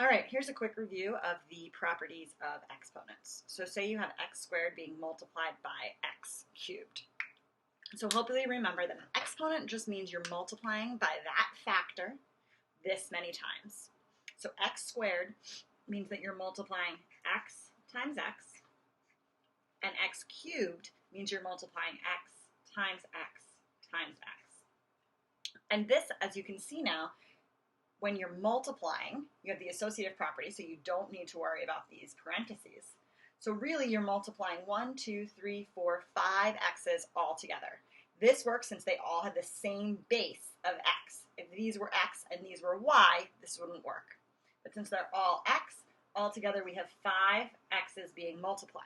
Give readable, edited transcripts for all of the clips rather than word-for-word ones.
All right, here's a quick review of the properties of exponents. So say you have x squared being multiplied by x cubed. So hopefully remember that an exponent just means you're multiplying by that factor this many times. So x squared means that you're multiplying x times x, and x cubed means you're multiplying x times x times x. And this, as you can see now, when you're multiplying, you have the associative property, so you don't need to worry about these parentheses. So really, you're multiplying 1, 2, 3, 4, 5 x's all together. This works since they all have the same base of x. If these were x and these were y, this wouldn't work. But since they're all x, all together we have 5 x's being multiplied.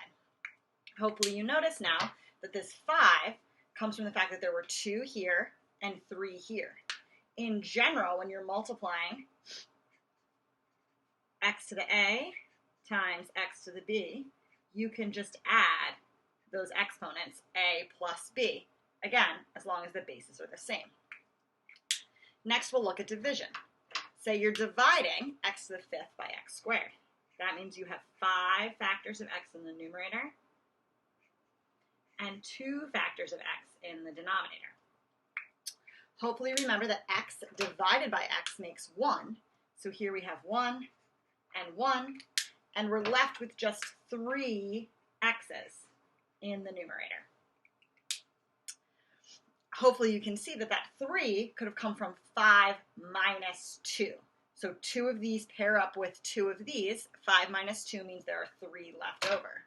Hopefully you notice now that this 5 comes from the fact that there were 2 here and 3 here. In general, when you're multiplying x to the a times x to the b, you can just add those exponents, a plus b, again, as long as the bases are the same. Next, we'll look at division. Say you're dividing x to the 5th by x squared. That means you have 5 factors of x in the numerator and 2 factors of x in the denominator. Hopefully remember that x divided by x makes 1. So here we have 1 and 1, and we're left with just 3 x's in the numerator. Hopefully you can see that that 3 could have come from 5 minus 2. So 2 of these pair up with 2 of these. 5 minus 2 means there are 3 left over.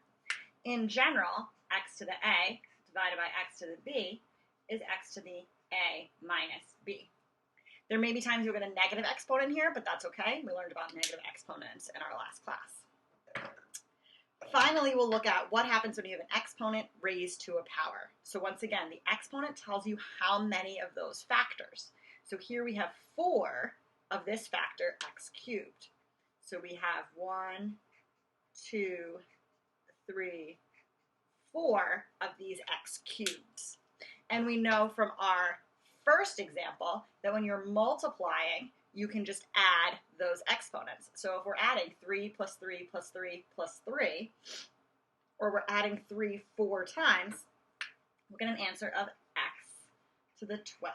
In general, x to the a divided by x to the b is x to the a minus b. There may be times you'll get a negative exponent here, but that's okay. We learned about negative exponents in our last class. Finally, we'll look at what happens when you have an exponent raised to a power. So once again, the exponent tells you how many of those factors. So here we have 4 of this factor, x cubed. So we have 1, 2, 3, 4 of these x cubes. And we know from our first example that when you're multiplying, you can just add those exponents. So if we're adding 3 plus 3 plus 3 plus 3, or we're adding 3 4 times, we'll get an answer of x to the 12th.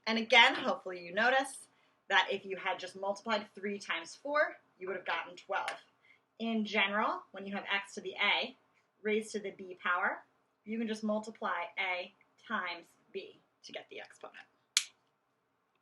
And again, hopefully you notice that if you had just multiplied 3 times 4, you would have gotten 12. In general, when you have x to the a raised to the b power, you can just multiply a times b to get the exponent.